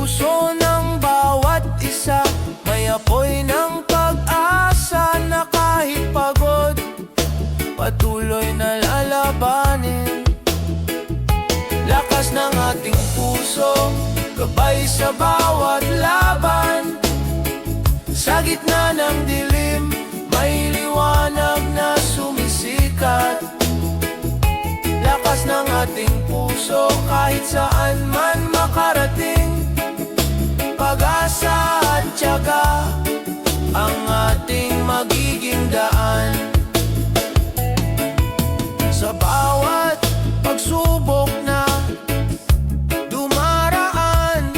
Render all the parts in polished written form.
puso ng bawat isa, may apoy ng pag-asa na kahit pagod, patuloy na lalabanin. Lakas ng ating puso, gabay sa bawat laban. Sa gitna ng dilim, may liwanag na sumisikat. Lakas ng ating puso, kahit saan man makarating. Pag-asa at tiyaga, ang ating magiging daan. Sa bawat pagsubok na dumaraan,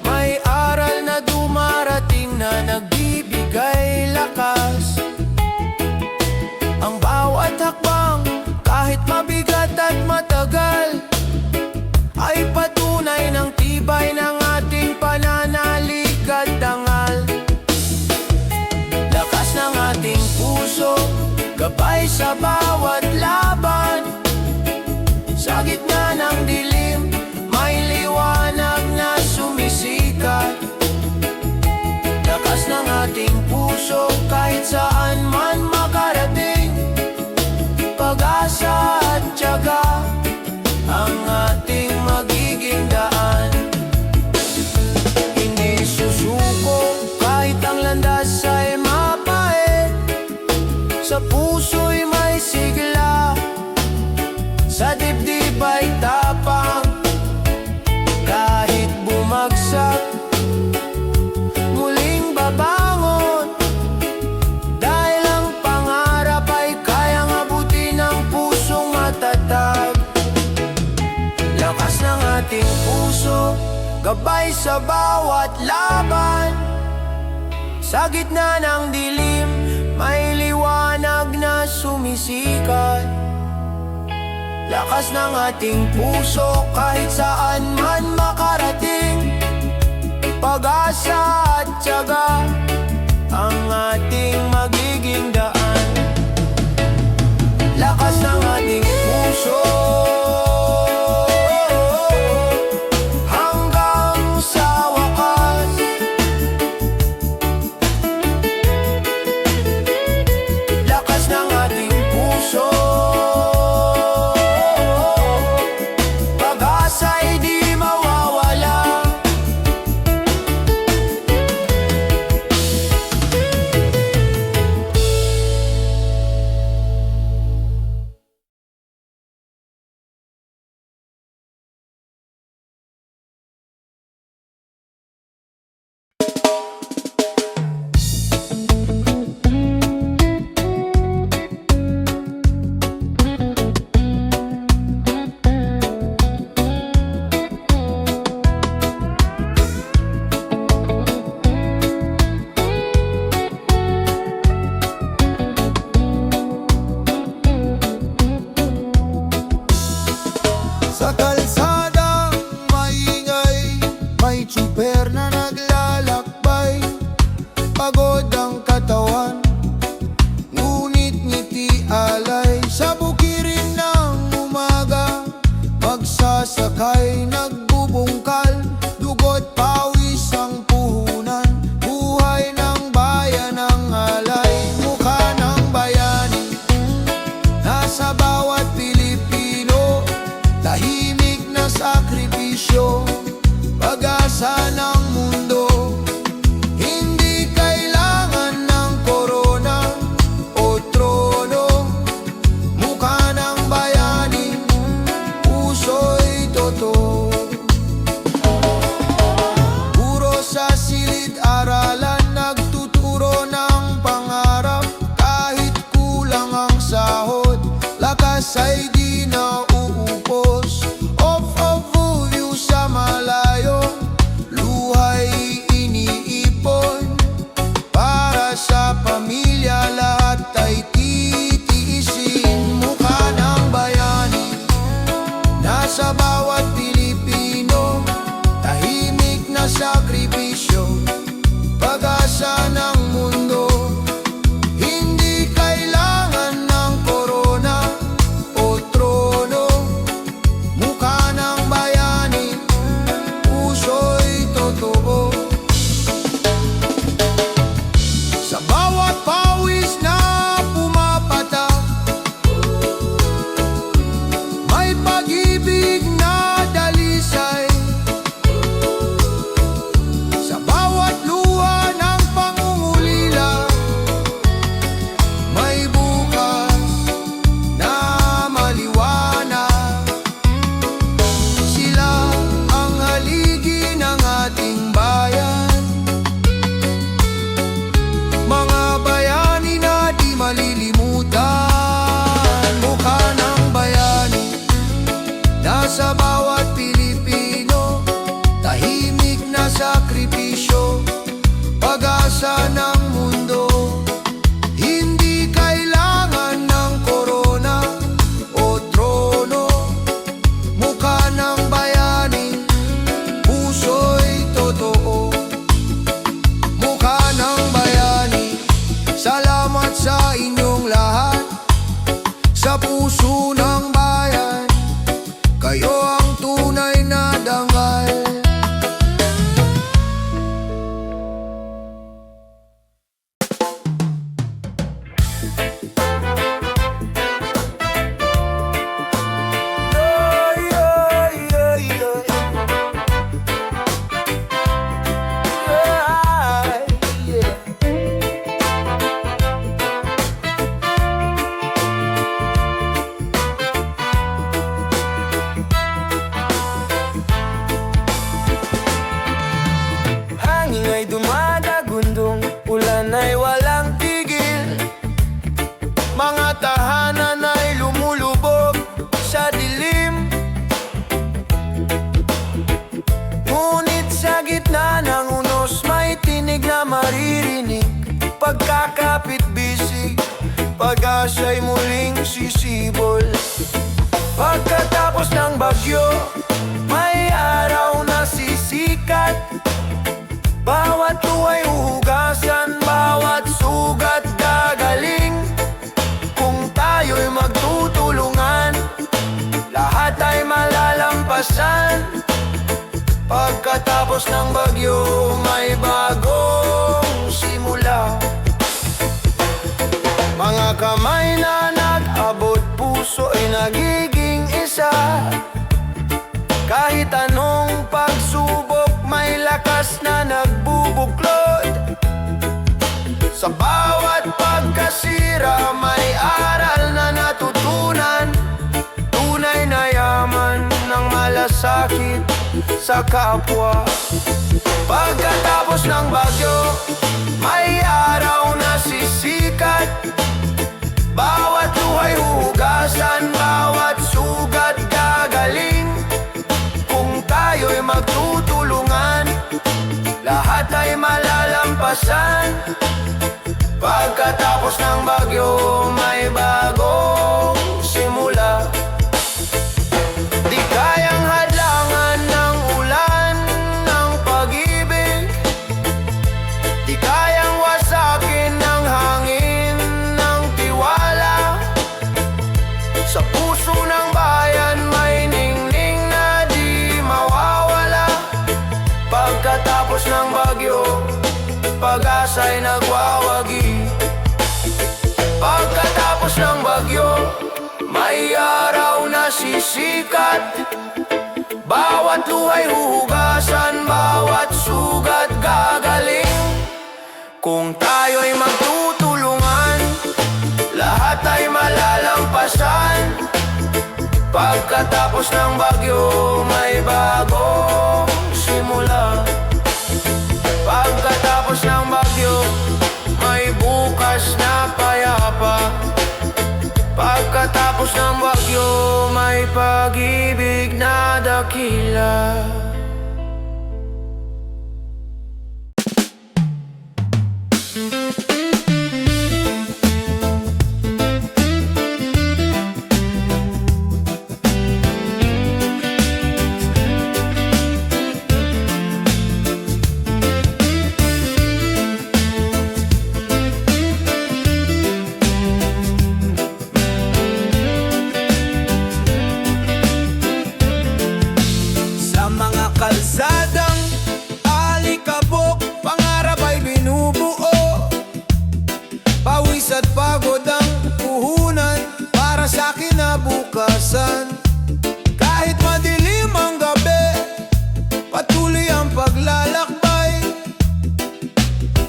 may aral na dumarating na nagbibigay lakas. Ang bawat hakbang, kahit mabigat at matagal, ay patunay ng tibay ng ating pananalig at dangal. Lakas ng ating puso, gabay sa bawat laban. Sa gitna ng dilim, may liwanag na sumisikat. Lakas ng ating puso, kahit saan man makarating. Pag-asa at tiyaga, ang ating magiging daan. Hindi susuko kahit ang landas ay mapait. Sa puso'y may sigla, sa dibdib ay tapang. Kahit bumagsak, muling babangon. Dahil ang pangarap ay kayang abutin ng pusong matatag. Lakas ng ating puso, gabay sa bawat laban. Sa gitna ng dilim, may liwanag na sumisikat. Lakas ng ating puso, kahit saan man makarating. Pag-asa at tiyaga, ang ating magiging daan. Lakas ng ating puso, hanggang sa wakas. Lakas ng ating puso, pag-asa'y di mawawala. Sa kalsadang maingay, may tsuper na naglalakbay. Pagod ang katawan, ngunit ngiti alay. Sa bukirin ng umaga, magsasakay, nagbubungkal. Dugo't pawis ang puhunan, buhay ng bayan ang alay. Mukha ng bayani, nasa bawat Pilipino. Tahimik na sakripisyo, pag-asa ng mundo. Hindi kailangan ng korona o trono. Mukha ng bayani, puso'y totoo. Puro sa silid-aralan, nagtuturo ng pangarap. Kahit kulang ang sahod, lakas ay di na uupos. View sa malayo, luhay iniipon. Para sa pamilya, lahat ay titiisin. Mukha ng bayani, nasa bawat Pilipino. Tahimik na sakripisyo, pag-asa ng mundo. Hindi kailangan ng korona o trono. Mukha ng bayani, puso'y totoo. sakripisyo, pag-asa ng mundo. Hindi kailangan ng korona o trono, mukha ng bayani, puso'y totoo. Mukha ng bayani, salamat sa inyong lahat. Sa puso ng bayan, kayo ang tunay na dangal. Hangin ay dumadagundong, ulan ay walang tigil. Mga tahanan ay lumulubog sa dilim. Ngunit sa gitna ng unos may tinig na maririnig. Pagkakapit bisig, pag-asa'y muling sisibol. Pagkatapos ng bagyo, may araw na sisikat. Bawat luhay huhugasan, bawat sugat gagaling. Kung tayo'y magtutulungan, lahat ay malalampasan. Pagkatapos ng bagyo, may bagong simula. Mga kamay na nag-abot, puso ay nagiging isa. Kahit anong pagsubok, may lakas na nagbubuklod. Sa bawat pagkasira, may aral na natutunan. Tunay na yaman ng malasakit sa kapwa. Pagkatapos ng bagyo, may araw na sisikat. Bawat luhay huhugasan, bawat sugat gagaling. Kung tayo'y magtutulungan, lahat ay malalampasan. Pagkatapos ng bagyo, may bagong simula. Di kayang hadlangan ng ulan ng pag-ibig. Di kayang wasakin ng hangin ng tiwala. Sa puso ng bayan may ningning na di mawawala. Pagkatapos ng bagyo, pag-asa'y nagwawagi. Pagkatapos ng bagyo, may araw na sisikat. Bawat luhay huhugasan, bawat sugat gagaling. Kung tayo'y magtutulungan, lahat ay malalampasan. Pagkatapos ng bagyo, may bagong simula. Pagkatapos ng bagyo, may bukas na payapa. Pagkatapos ng bagyo, may pag-ibig na dakila. Kalsadang alikabok, pangarap ay binubuo. Pawis at pagod ang puhunan para sa kinabukasan. Kahit madilim ang gabi, patuloy ang paglalakbay.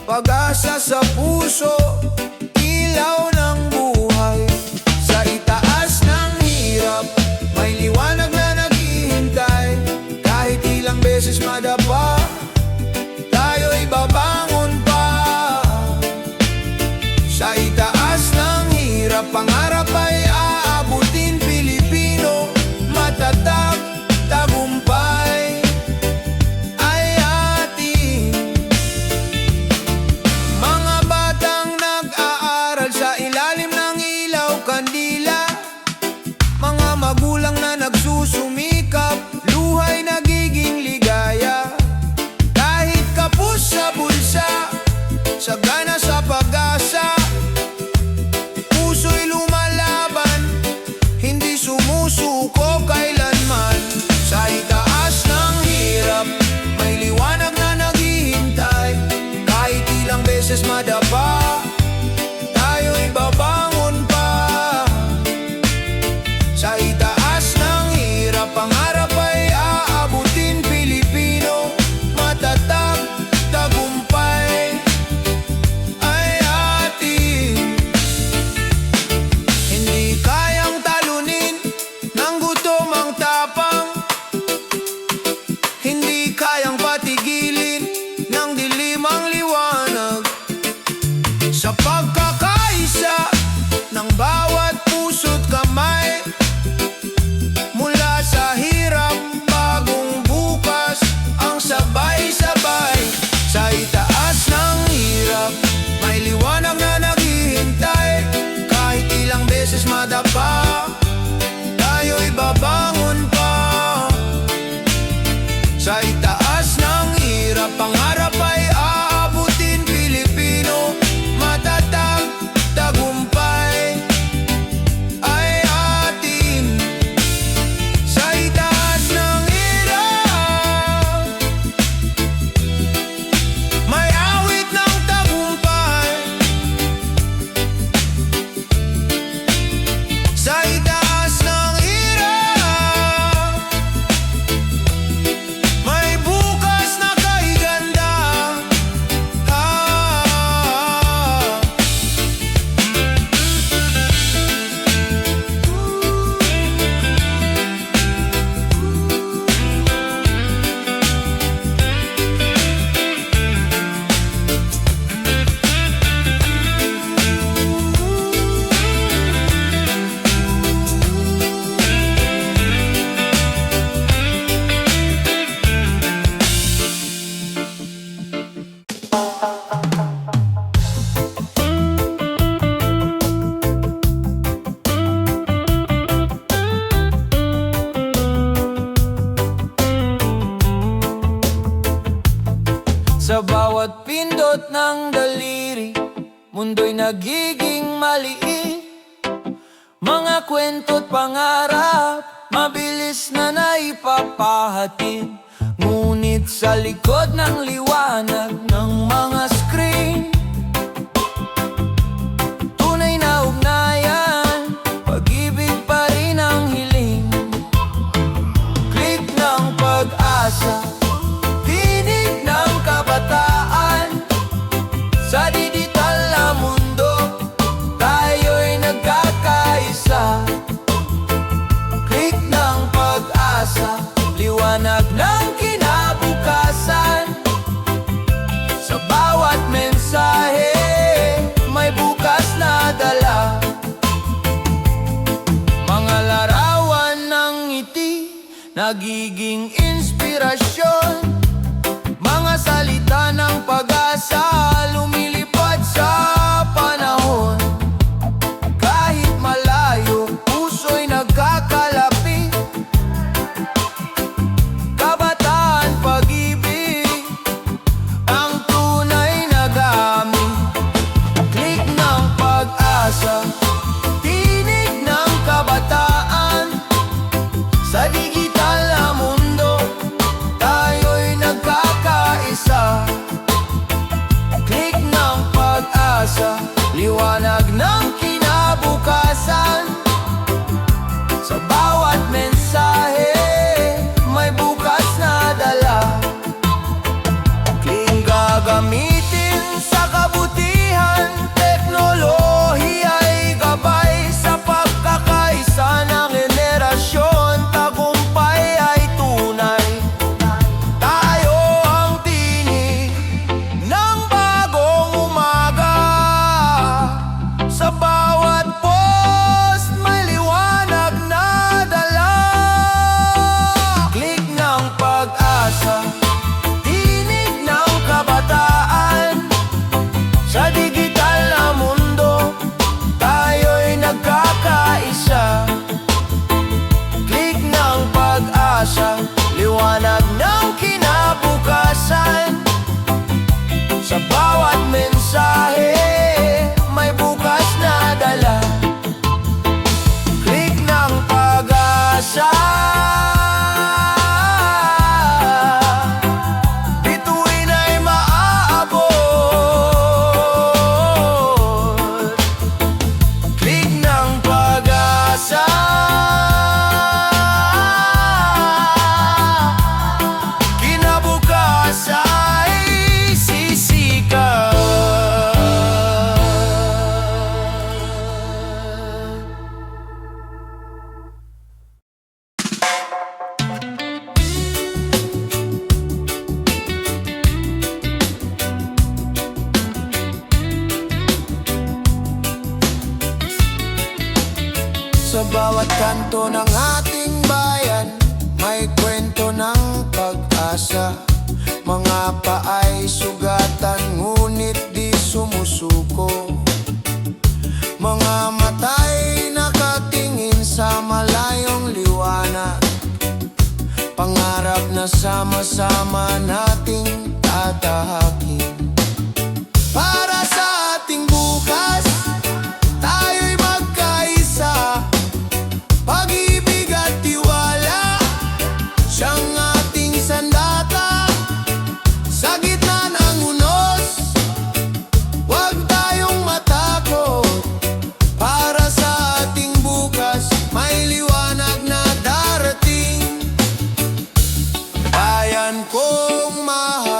Pag-asa sa puso, ilaw ng buhay. Sa itaas ng hirap, may liwanag na naghihintay. Kahit ilang beses madapa, tayo'y babangon pa. Sa itaas ng hirap, pangarap ay aabutin. Pilipino, matatag, tagumpay ay ating Sa bawat pindot ng daliri, mundo'y nagiging maliit. Mga kwento't pangarap, mabilis na naipapahatid. Ngunit sa likod ng liwanag ng mga screen, tunay na ugnayan, pag-ibig pa rin ang hiling. Click ng pag-asa, tinig ng kabataan. Sa digital na mundo, tayo'y nagkakaisa. Click ng pag-asa, liwanag ng kinabukasan. Sa bawat mensahe, may bukas na dala. Mga larawan ng ngiti, nagiging inspirasyon. Mga salita ng pag-asa, lumilipad sa panahon. Kahit malayo, puso'y nagkakalapit. Kabataan, pag-ibig, ang tunay na gamit. Click ng pag-asa, tinig ng kabataan. Sa digital na mundo, tayo'y nagkakaisa. Click ng pag-asa, liwanag ng kinabukasan. Sa bawat mensahe, may bukas na dala. Click gagamitin sa kabutihan, teknolohiya'y gabay sa pagkakaisa ng henerasyon. Tagumpay ay tunay, tayo ang tinig ng bagong umaga. Sa bawat post, may liwanag na dala. Click ng pag-asa, tinig ng kabataan. Sa digital na mundo, tayo'y nagkakaisa. Click ng pag-asa, liwanag ng kinabukasan. Sa bawat mensahe, may bukas na dala. Click ng pag-asa, bituin ay maaabot. Click ng pag-asa, kinabukas ay sisikat. Sa bawat kanto ng ating bayan, may kwento ng pag-asa. Mga paay sugatan, ngunit di sumusuko. Mga mata'y nakatingin sa malayong liwanag. Pangarap na sama-sama nating tatahakin. Para sa ating bukas, tayo'y magkaisa. Pag-ibig at tiwala, siyang ating sandata. Sa gitna ng unos, huwag tayong matakot. Para sa ating bukas, may liwanag na darating. Bayan kong mahal,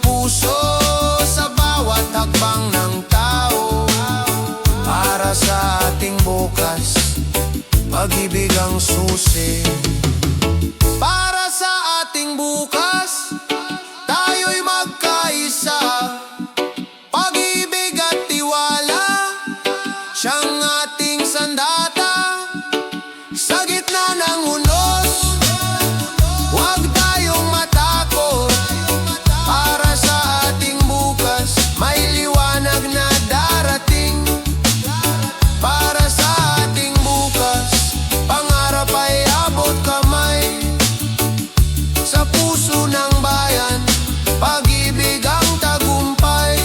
puso sa bawat hakbang ng tao. Para sa ating bukas, pag-ibig ang susi. Para sa ating bukas, tayo'y magkaisa. Pag-ibig at tiwala, siyang ating sandata. Sa gitna ng unos, huwag tayong matakot. Para sa ating bukas, may liwanag na darating. Para sa ating bukas, pangarap ay abot kamay. Sa puso ng bayan, pag-ibig ang tagumpay.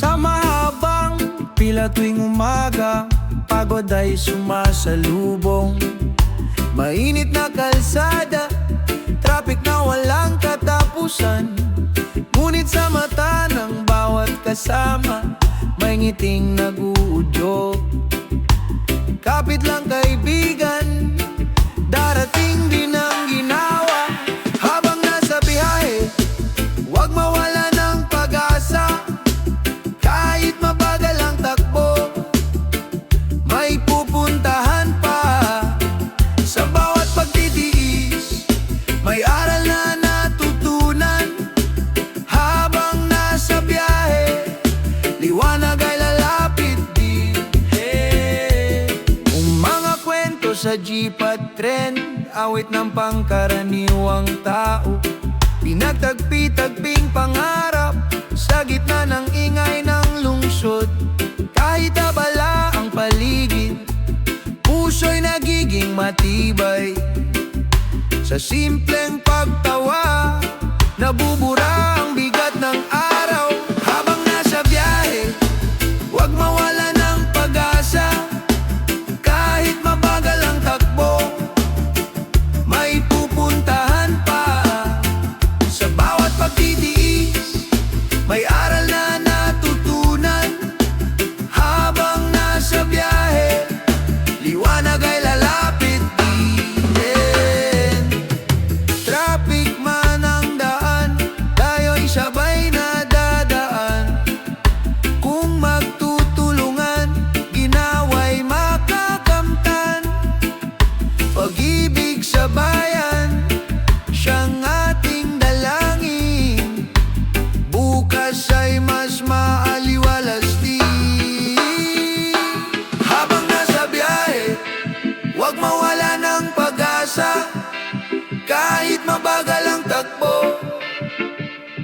Sa mahabang pila tuwing umaga, pagod ay sumasalubong. Mainit na kalsada, traffic na walang katapusan. Ngunit sa mata ng bawat kasama, may ngiting nag-uudyok. Kapit lang kaibigan, darating din ang ginawa. Habang nasa biyahe, huwag mawala ng pag-asa. Kahit mabagal ang takbo, may pupuntahan pa. Sa bawat pagtitiis, may aral na natutunan. Habang nasa biyahe, liwanag ay lalapit din. Kung mga kwento sa jeep at tren, awit ng pangkaraniwang tao. Pinagtagpi-tagping pangarap sa gitna ng ingay ng lungsod. Kahit abala ang paligid, puso'y nagiging matibay. Sa simpleng pagtawa, nabubura ang bigat ng araw. Habang nasa biyahe, huwag mawala ng pag-asa. Kahit mabagal ang takbo, may pupuntahan pa. Sa bawat pagtitiis, may aral na natutunan. Habang nasa biyahe, liwanag ay lalapit din. Traffic man ang daan, tayo'y sabay na dadaan. Kung magtutulungan, ginawa'y makakamtan. Pag-ibig sa bayan, siyang ating dalangin. Bukas ay mas maaliwalas din. Habang nasa biyahe, huwag mawala ng pag-asa. Kahit mabagal ang takbo,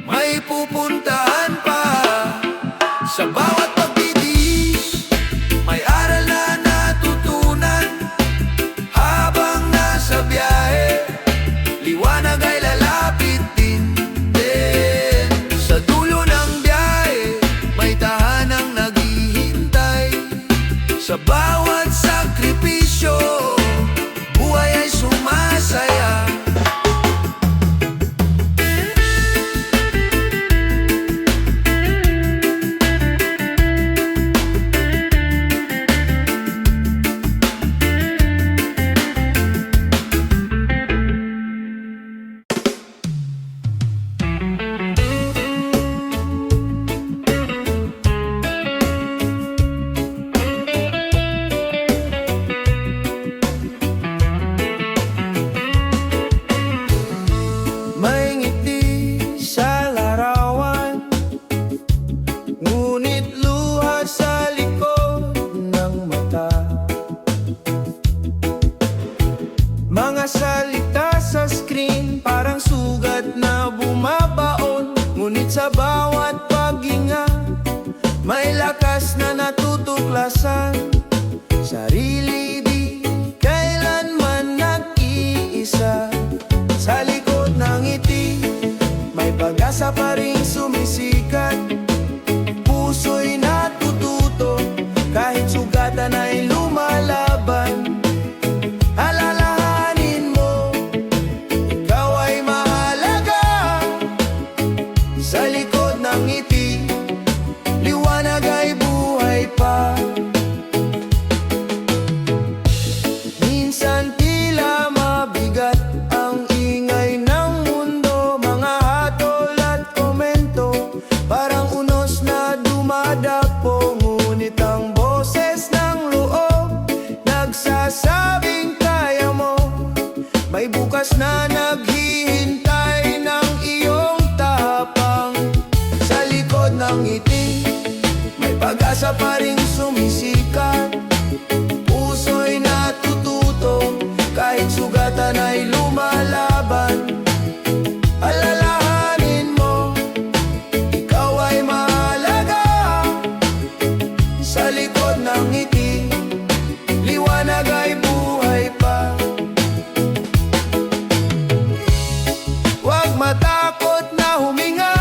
may pupuntahan pa. Sa bawat pagtitiis, may aral na natutunan. Habang nasa biyahe, liwanag ay lalapit din. Sa dulo ng biyahe, may tahanang naghihintay. Sa bawat sakripisyo, buhay ay sumasaya. lakas na natutuklasan. Sarili di kailanman nag-iisa. Sa likod ng ngiti, may pag-asa pa rin sumisikat. Puso'y natututo, kahit sugatan ay lumalaban. Alalahanin mo, ikaw ay mahalaga. Sa likod ng ngiti, liwanag ay buhay pa. Minsan tila mabigat ang ingay ng mundo, mga hatol at komento, parang unos na dumadapo. Ngunit ang boses ng loob nagsasabing kaya mo. May bukas na naghihintay ng iyong tapang. Sa likod ng ngiti, may pag-asa pa rin sumisikat. Puso'y natututo, kahit sugatan ay lumalaban. Alalahanin mo, ikaw ay mahalaga. Sa likod ng ngiti, liwanag ay buhay pa. Huwag matakot na huminga,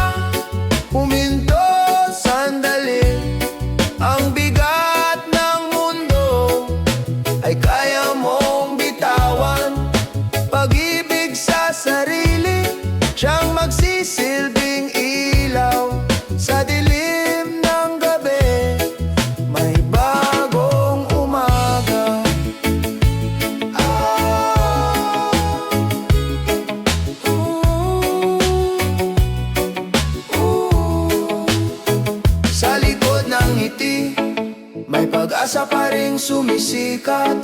huminto sandali. Ang bigat ng mundo ay kaya mong bitawan. Pag-ibig sa sarili, siyang magsisilbing ilaw. Sa dilim ng gabi, may bagong umaga. Sa likod ng ngiti, may pag-asa pa rin sumisikat.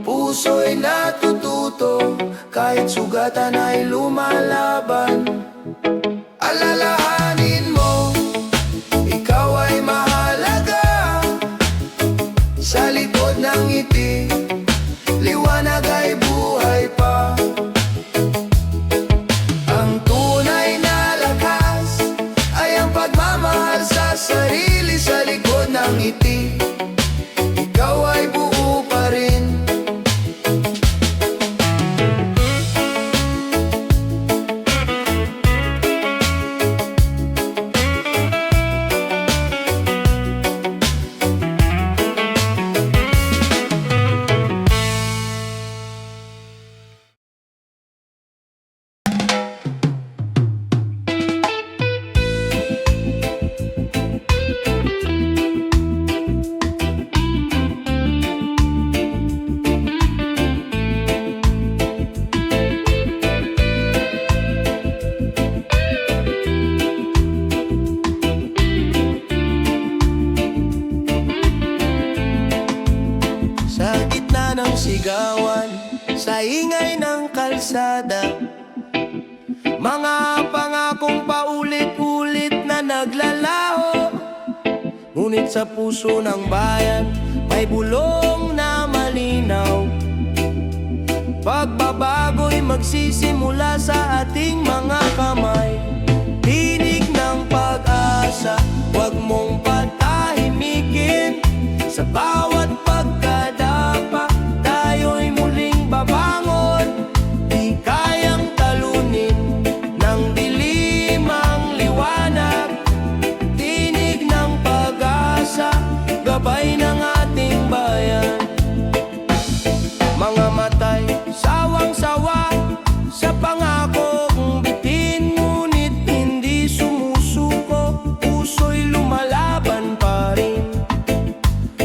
Puso'y natututo, kahit sugatan ay lumalaban. Alalahanin mo, ikaw ay mahalaga. Sa likod ng ngiti, liwanag ay buhay pa. Ang tunay na lakas ay ang pagmamahal sa sarili. Sa likod ng ngiti, ikaw ay buo pa rin. Sa gitna ng sigawan, sa ingay ng kalsada, mga pangakong paulit-ulit na naglalaho. Ngunit sa puso ng bayan, may bulong na malinaw. Pagbabago'y magsisimula sa ating mga kamay. Tinig ng pag-asa, huwag mong patahimikin. Sa bawat pagkadapa, tayo'y muling babangon. Di kayang talunin ng dilim ang liwanag. Tinig ng pag-asa, gabay ng ating bayan. Mga matay, sawang-sawa sa pangakong bitin. Ngunit hindi sumusuko, puso'y lumalaban pa rin.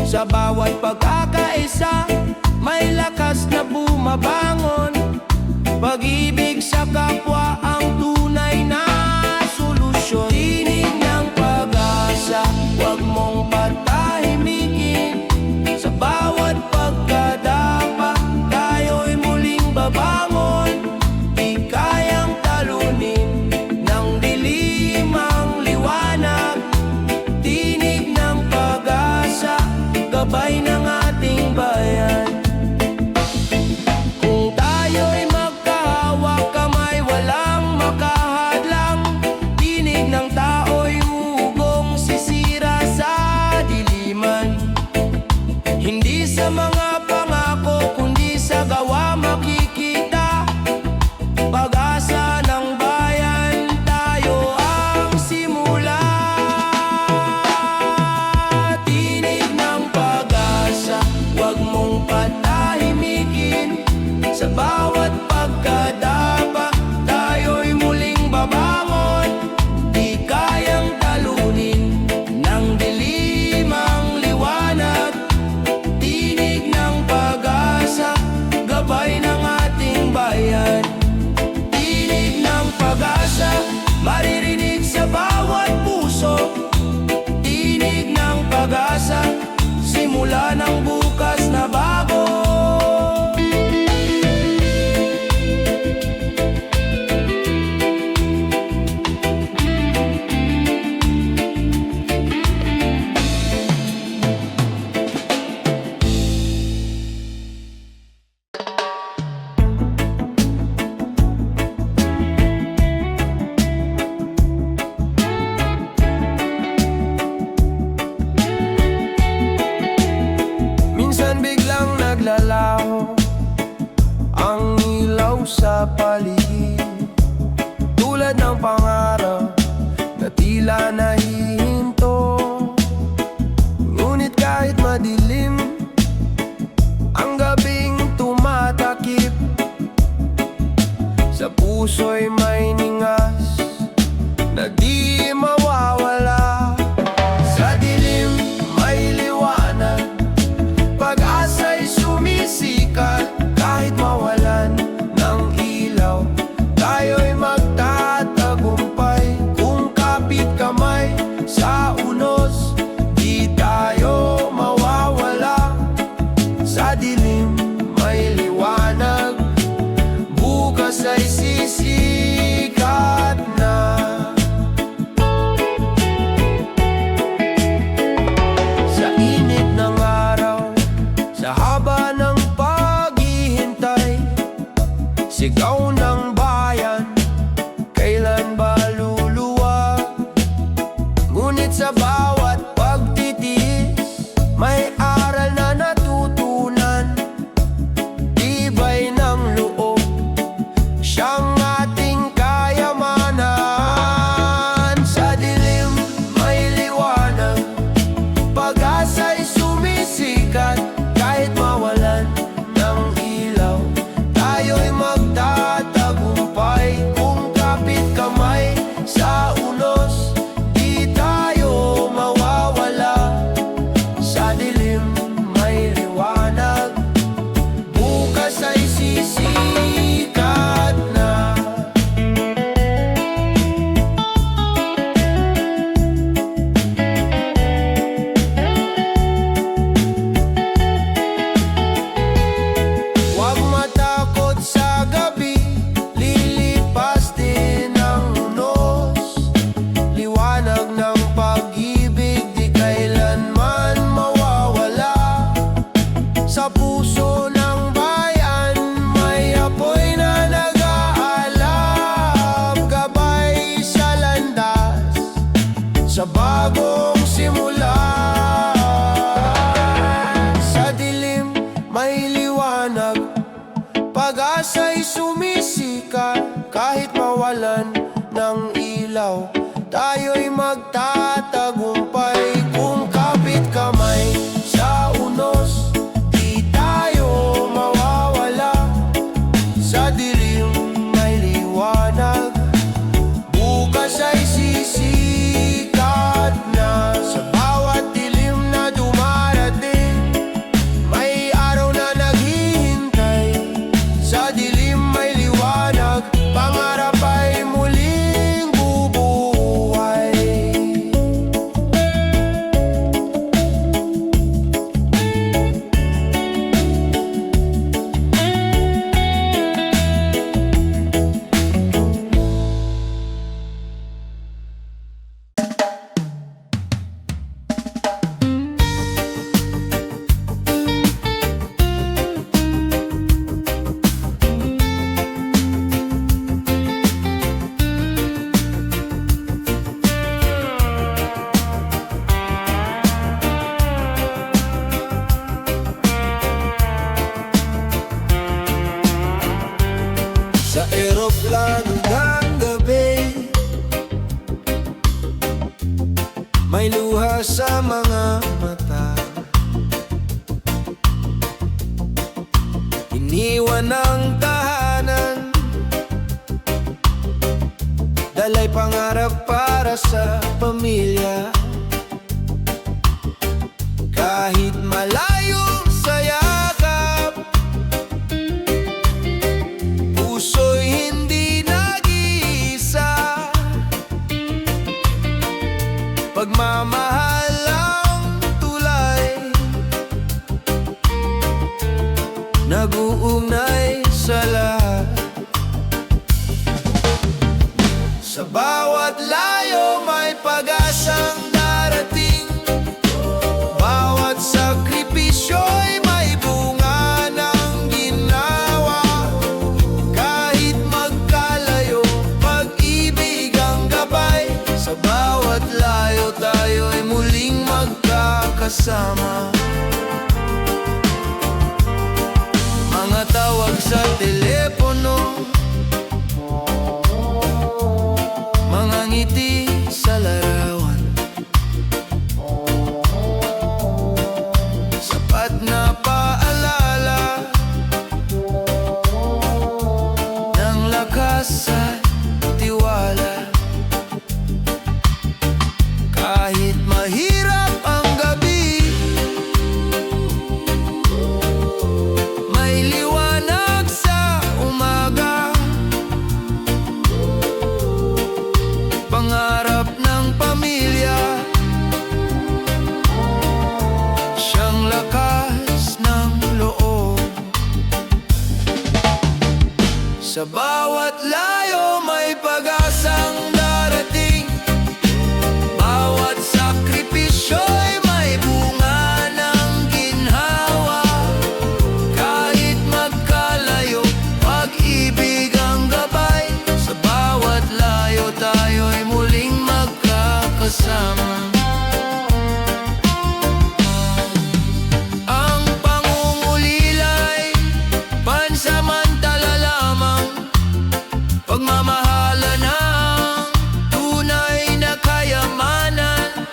Sa bawat pagkakaisa, may lakas na bumabangon. Pag-ibig sa kapwa ang tunay na solusyon. Tinig ng pag-asa, huwag mong patahimikin. Sa bawat pagkadapa, tayo'y muling babangon. Di kayang talunin ng dilim ang liwanag. Tinig ng pag-asa, gabay ng ating bayan. Kung tayo'y magkahawak kamay, walang makahadlang. Tinig ng tao'y hugong sisira sa Pag-asa ng bukas na bago. Minsan biglang naglalaho ang ilaw sa paligid, tulad ng pangarap na tila nahihinto. Ngunit kahit madilim ang gabing tumatakip, sa puso'y may ningas na di mawawala. Sa dilim may liwanag, pag-asa'y sumisikat. Kahit mawalan ng ilaw, tayo'y magtatagumpay. Kung kapit kamay sa unos, di tayo mawawala. Sa dilim may liwanag, bukas ay sisikat na. Sa init ng araw, sa haba ng paghihintay, sigaw ng bayan, kailan ba luluwag? Ngunit sa bawat pagtitiis, may aral na natutunan. Tibay ng loob, siyang ating kayamanan. Sa dilim may liwanag, pag-asa'y sumisikat. Kahit mawalan ng ilaw, tayo'y magtatagumpay. Kung kapit kamay sa unos, di tayo mawawala. Sa dilim may liwanag, bukas ay sisikat na. Huwag matakot sa gabi, lilipas din ang unos. Liwanag ng pag-ibig, di kailanman mawawala. Sa puso ng bayan, may apoy na nag-aalab. Gabay sa landas, sa bagong simula. Sa dilim may liwanag, pag-asa'y sumisikat. Kahit mawalan ng ilaw, tayo'y magtatagumpay. Kung kapit kamay sa unos, di tayo mawawala. Sa dilim may liwanag, bukas ay sisikat na. Sa bawat dilim na dumarating, may araw na naghihintay. Sa dilim may liwanag, pangarap ay muling bubuhay. Sa eroplano ng gabi, may luha sa mga mata. Iniwan ang tahanan, dalay pangarap para sa pamilya. Kahit malayo sa yakap, puso'y hindi nag-iisa. Pagmamahal ang tulay, tunay sa lahat. Sa bawat layo may pag-asang darating. Bawat sakripisyo'y may bunga ng ginawa. Kahit magkalayo, pag-ibig ang gabay. Sa bawat layo tayo'y muling magkakasama. Mga tawag sa telepono, mga ngiti sa larawan, sapat na paalala ng lakas at tiwala. Kahit mahirap ang gabi, may liwanag sa umaga. Pangarap ng pamilya, siyang lakas ng loob. Sa bawat layo may pag-asang darating. Bawat sakripisyo'y may bunga ng ginhawa. Kahit magkalayo, pag-ibig ang gabay. Sa bawat layo tayo'y muling magkakasama. Ang pangungulila'y pansamantala lamang. Pagmamahalan ang tunay na kayamanan.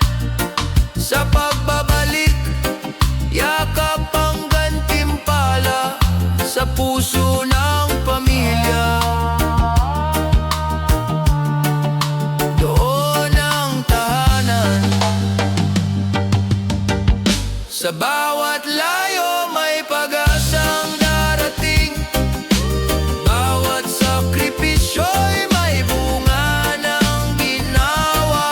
Sa pagbabalik, yakap ang gantimpala sa puso ng pamilya. Doon ang tahanan. Sa bawat layo may pag-asang darating. Bawat sakripisyo'y may bunga ng ginawa.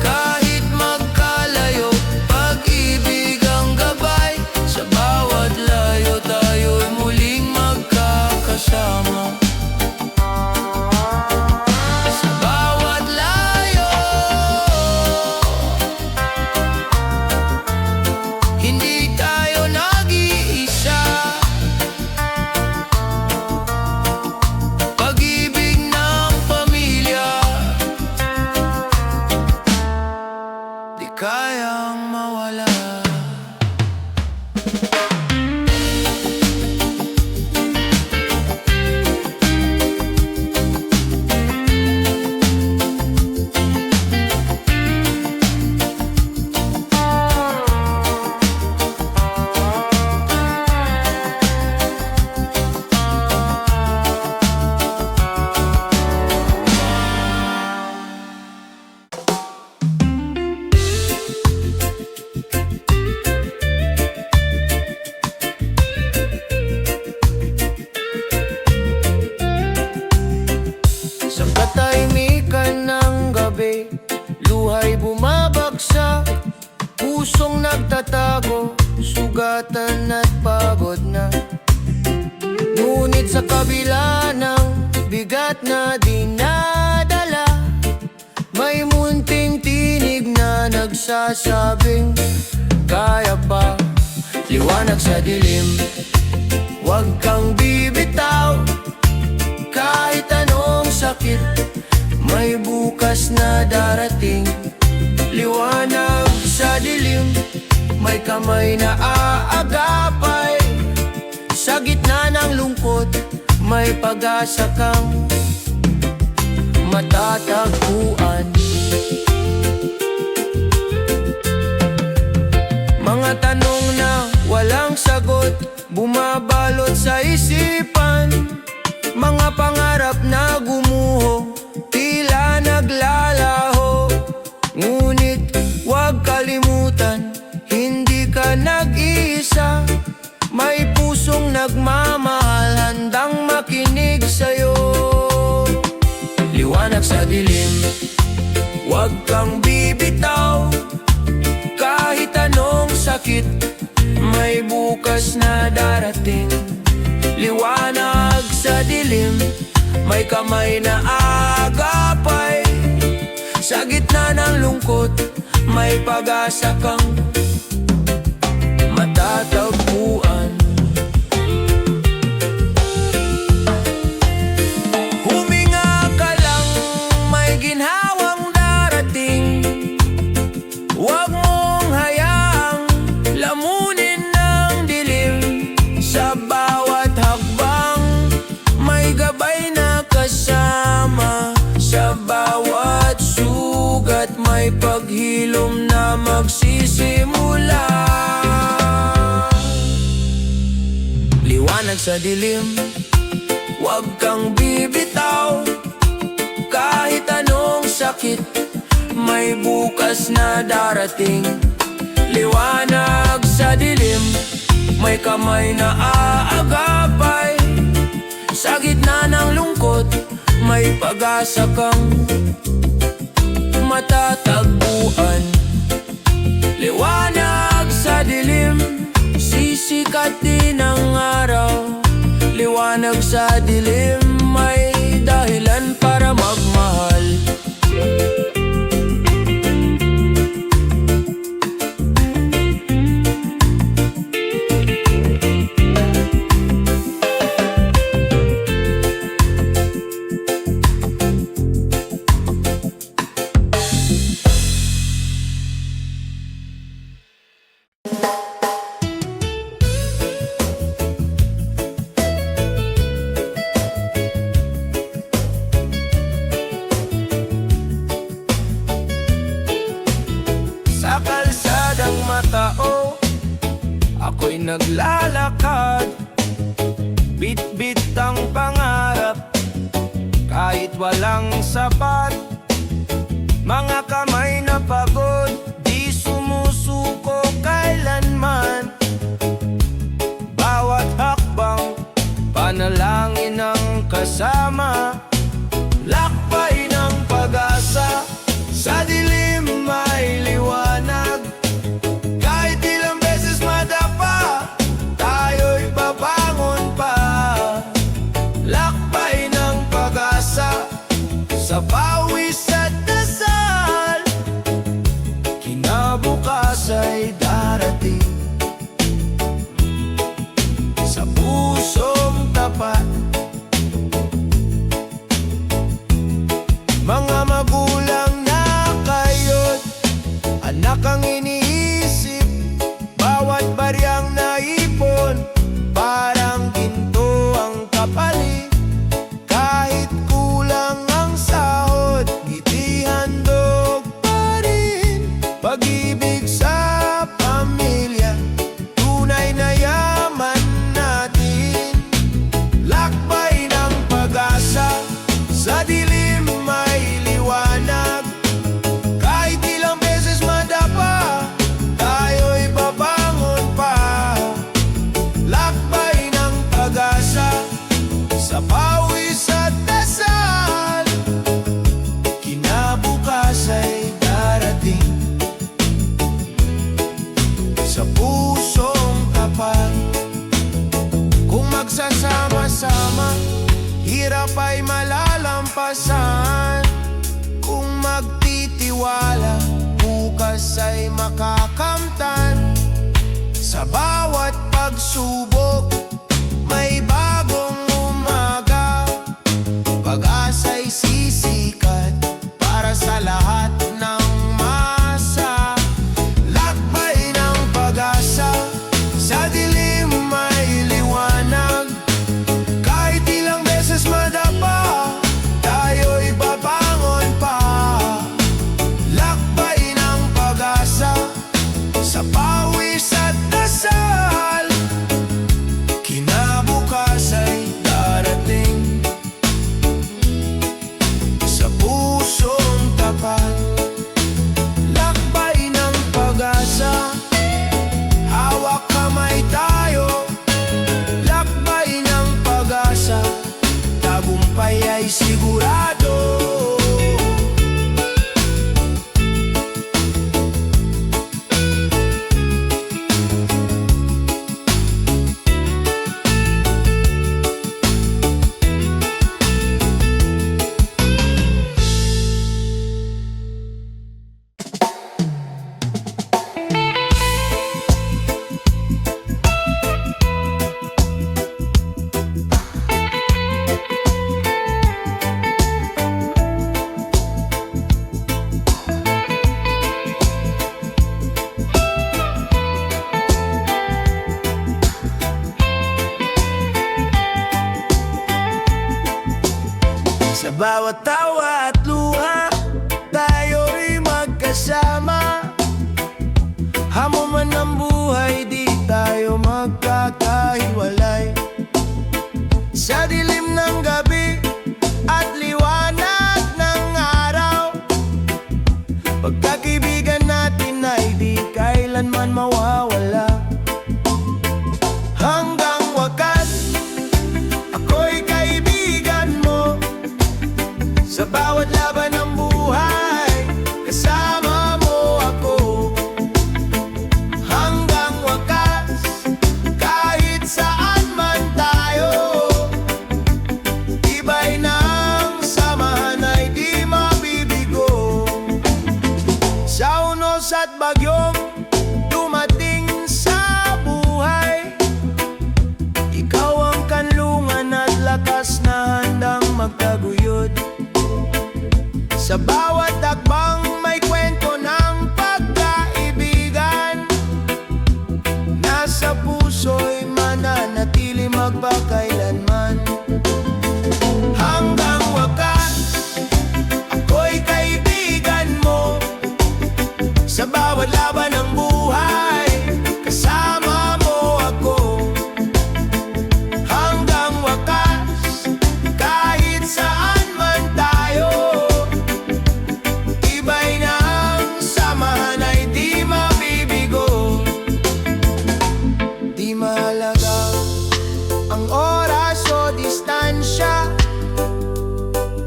Kahit magkalayo, pag-ibig ang gabay. Sa bawat layo tayo'y muling magkakasama. Sa bawat layo, hindi tayo nag-iisa. Pag-ibig ng pamilya, di kayang mawala. Sa katahimikan ng gabi, luhay bumabagsak. Pusong nagtatago, sugatan at pagod na. Ngunit sa kabila ng bigat na dinadala, may munting tinig na nagsasabing kaya pa. Liwanag sa dilim, huwag kang bibitaw. Kahit anong sakit, may bukas na darating. Liwanag sa dilim, may kamay na aagapay. Sa gitna ng lungkot, may pag-asa kang matatagpuan. Mga tanong na walang sagot, bumabalot sa isipan. Mga pangarap na gumuho, tila naglalaho. Ngunit huwag kalimutan, hindi ka nag-iisa. May pusong nagmamahal, handang makinig sa'yo. Liwanag sa dilim, huwag kang bibitaw. Kahit anong sakit, may bukas na darating. liwanag sa dilim, may kamay na agapay. Sa gitna ng lungkot, may pag-asa kang matatagpuan. Huminga ka lang, may ginhawang darating. Huwag mong hayaang lamunin ng dilim. Sa bawat hakbang, may gabay na kasama. Sa bawat sugat, may paghilom na magsisimula. Liwanag sa dilim, huwag kang bibitaw. Kahit anong sakit, may bukas na darating. Liwanag sa dilim, may kamay na aagapay. Sa gitna ng lungkot, may pag-asa kang matatagpuan. Liwanag sa dilim, sisikat din ang araw. Liwanag sa dilim, may dahilan para magmahal. Sa kalsadang matao, ako'y naglalakad. Bit-bit ang pangarap, kahit walang sapat. Mga kamay na pagod, di sumusuko kailanman. Bawat hakbang, panalangin ang kasama. Lakbay ng pag-asa, sa dilim may liwanag. Kahit ilang beses madapa, tayo'y babangon pa. Lakbay ng pag-asa, sa pawis at dasal. Kinabukas ay darating. Sa pusong tapat, mga magulang na kayo't anak ang iniisip. Bawat baryang naipon, parang ginto ang kapalit. Kahit kulang ang sahod, ngiti handog pa rin. Pag-ibig sa pamilya, tunay na yaman natin. Lakbay ng pag-asa, sa dilim may liwanag. Kahit ilang beses madapa, tayo'y babangon pa. Lakbay ng pag-asa, sa pawis at dasal. Kinabukas ay darating. Sa pusong tapat, kung magsasama-sama, hirap ay malalampasan. Kung magtitiwala, bukas ay makakamtan. Sa bawat pagsubok, may bagong umaga. Pag-asa'y sisikat para sa lahat ng masa. Lakbay ng pag-asa, sa dilim may liwanag. Kahit ilang beses madapa, tayo'y babangon pa. Lakbay ng pag-asa, sa pawis at dasal. bawat tawa at luha, tayo'y magkasama. Hamon man ang buhay, di tayo magkakahiwalay. Sa dilim ng gabi at liwanag ng araw, pagkakaibigan natin ay di kailanman mawawala. Hanggang wakas, ako'y kaibigan mo. Sa bawat laban ng buhay, kasama mo ako. Hanggang wakas, kahit saan man tayo, tibay ng samahan ay di mabibigo. Sa unos at bagyong dumating sa buhay, ikaw ang kanlungan at lakas na handang magtaguyod. Sa bawat takbang may kwento ng pagkaibigan, nasa puso'y mananatili magpakailanman. Hanggang wakas, ako'y kaibigan mo. Sa bawat laban ng buhay, kasama mo ako. Hanggang wakas, kahit saan man tayo, tibay ng samahan ay di mabibigo. Di mahalaga ang oras o distansya,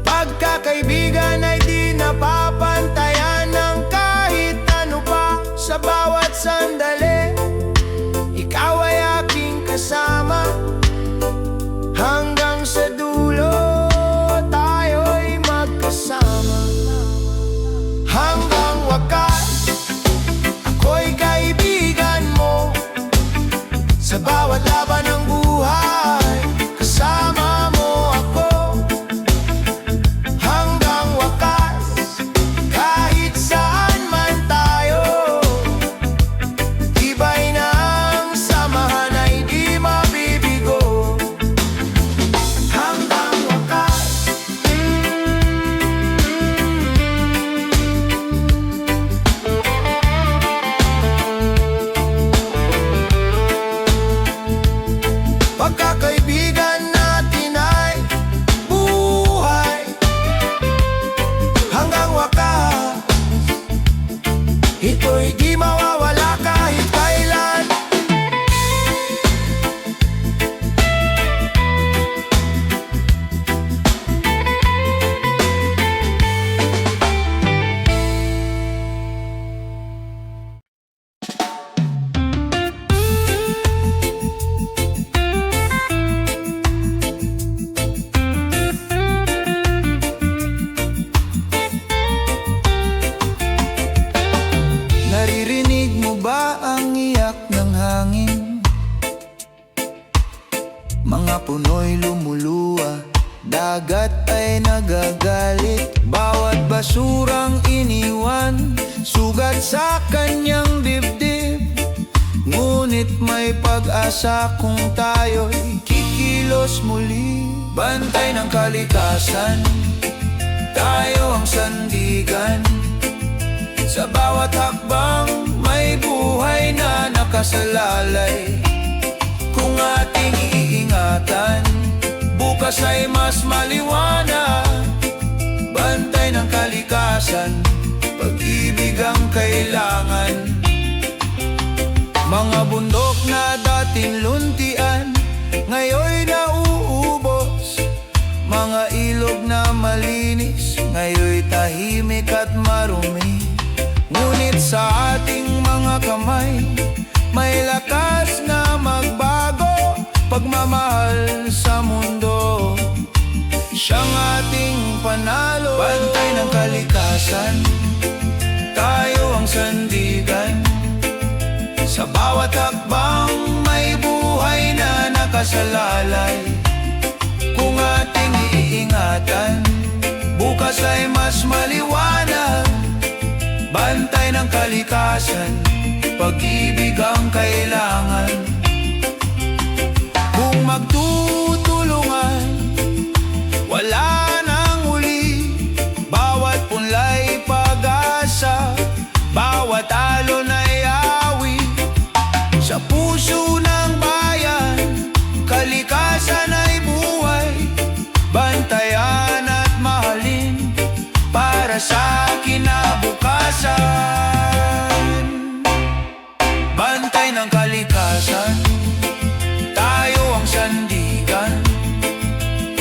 pagkakaibigan ay di napapantayan ng kahit ano pa. Sa bawat sandali, ikaw ay aking kasama. Hanggang sa dulo, tayo'y magkasama. Hanggang wakas, ako'y kaibigan mo. Sa bawat laban ng buhay, kasama mo ako. Hanggang wakas, kahit saan man tayo, tibay ng samahan ay di mabibigo. Hanggang wakas, pagkakaibigan natin ay buhay. Hanggang wakas, ito'y di mawawala kahit kailan. Naririnig mo ba ang iyak ng hangin? Mga puno'y lumuluwa, dagat ay nagagalit. Bawat basurang iniwan, sugat sa kanyang dibdib. Ngunit may pag-asa kung tayo'y kikilos muli. Bantay ng kalikasan, tayo ang sandigan. Sa bawat hakbang may buhay na nakasalalay. Kung ating iingatan, bukas ay mas maliwanag. Bantay ng kalikasan, pag-ibig ang kailangan. Mga bundok na dating luntian, ngayon'y nauubos. Mga ilog na malinis, ngayon'y tahimik at marumi. Ngunit sa ating mga kamay, may lakas na magbago. Pagmamahal sa mundo, siyang ating panalo. Bantay ng kalikasan, tayo ang sandigan. Sa bawat hakbang may buhay na nakasalalay. Kung ating iingatan, bukas ay mas maliwanag. Bantay ng kalikasan, pag-ibig ang kailangan. Kung magtutulungan, wala nang uli. Bantay ng kalikasan, tayo ang sandigan.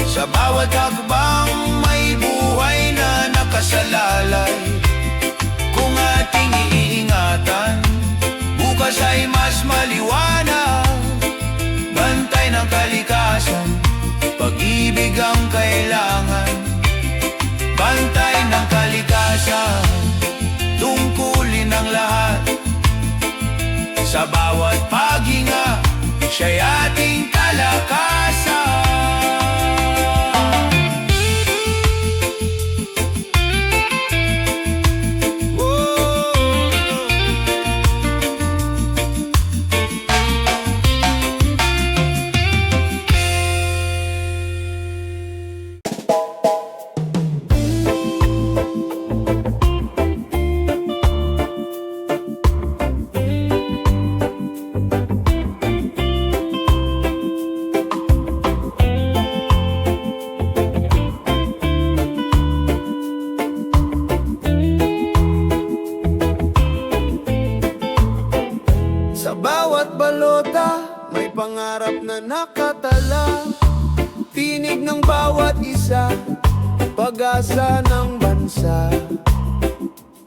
Sa bawat hakbang may buhay na nakasalalay. Kung ating iingatan, bukas ay mas maliwanag. Bantay ng kalikasan, pag-ibig ang kailangan. Bantay ng kalikasan, tungkulin ang lahat. Sa bawat paghinga, siya'y ating kalakasan. Sa bawat balota, may pangarap na nakatala. Tinig ng bawat isa, pag-asa ng bansa.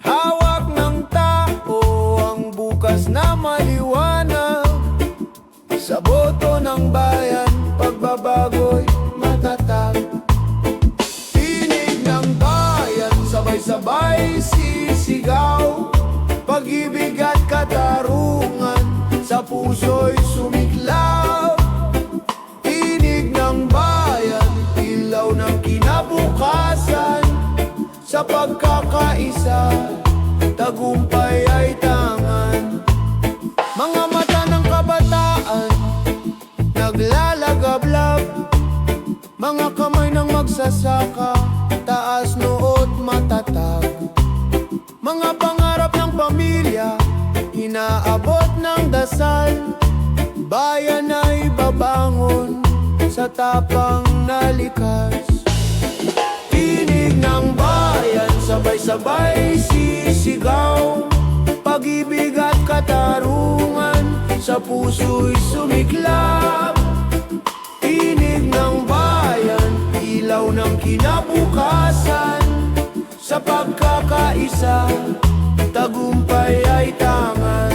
Hawak ng tao ang bukas na maliwanag. Sa boto ng bayan, pagbabago'y matatag. Tinig ng bayan, sabay-sabay sisigaw. Pag-ibig at katarungan, sa puso'y sumiklab. Tinig ng bayan, ilaw ng kinabukasan. Sa pagkakaisa, tagumpay ay tangan. Mga mata ng kabataan, naglalagablab. Mga kamay ng magsasaka, taas noot matatag. Mga pangarap ng pamilya, inaabot ng dasal. Bayan ay babangon sa tapang na likas. Tinig ng bayan, sabay-sabay sisigaw. Pag-ibig at katarungan, sa puso'y sumiklab. Tinig ng bayan, ilaw ng kinabukasan. Sa pagkakaisa, tagumpay ay tangan.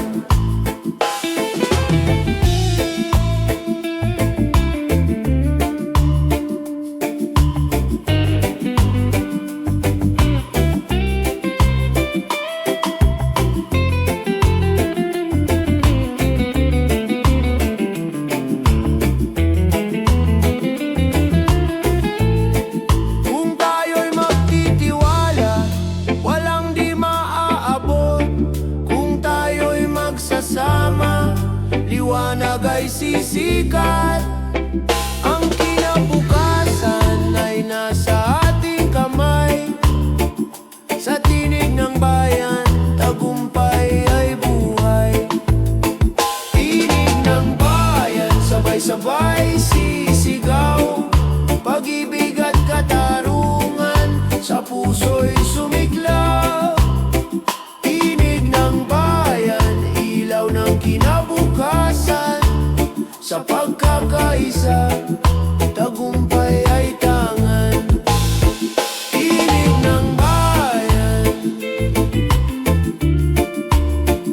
Kung tayo'y magtitiwala, walang di maaabot. Kung tayo'y magsasama, liwanag ay sisikat. Ang kinabukasan ay nasa ating kamay. Sa tinig ng bayan, tagumpay ay buhay. Tinig ng bayan, sabay-sabay sisigaw. Pag-ibig at katarungan, sa puso'y sumiklab. Tinig ng bayan, ilaw ng kinabukasan. Sa pagkakaisa, tagumpay ay tangan. Tinig ng bayan,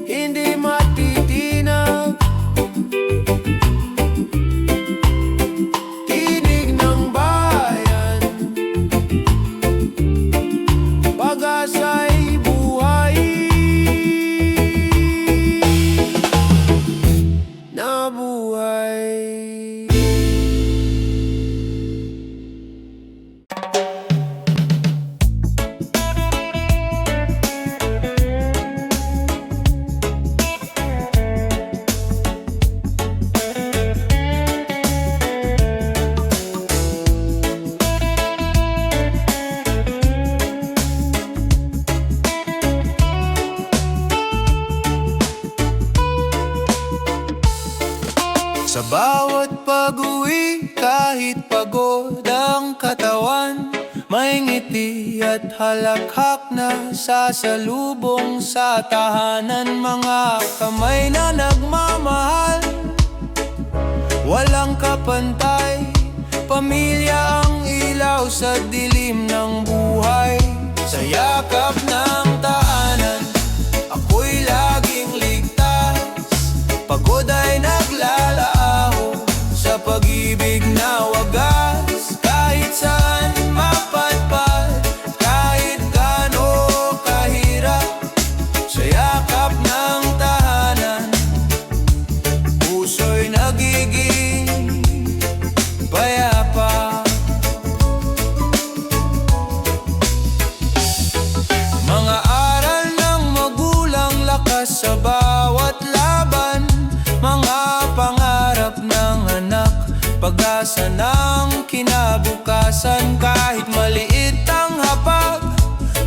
hindi matitinag. Tinig ng bayan, pag-asa'y buhay. Nabuhay. Sa bawat pag-uwi, kahit pagod ang katawan, May ngiti at halakhak na sasalubong sa tahanan. Mga kamay na nagmamahal, walang kapantay. Pamilya ang ilaw sa dilim ng buhay. Sa yakap ng tahanan, ako'y laging ligtas. Pagod ay naglalaaho sa pag-ibig na wagas. Kahit saan mapadpad, kahit gaano kahirap, sa yakap ng tahanan, puso'y nagiging payapa. Mga aral ng magulang, lakas sa bawat laban. Mga pangarap ng anak, pag-asa ng kinabukasan. Kahit maliit ang hapag,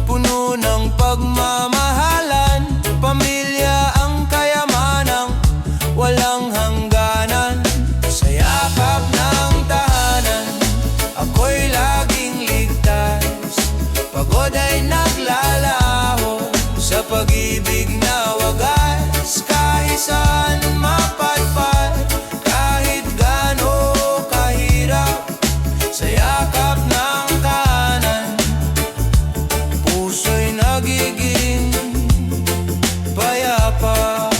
puno ng pagmamahalan. Pamilya ang kayamanang walang hangganan. Sa yakap ng tahanan, ako'y laging ligtas. Pagod ay naglalaho sa pag-ibig na wagas. Kahit saan mapadpad, kahit gaano kahirap, sa yakap ng tahanan, puso'y nagiging payapa.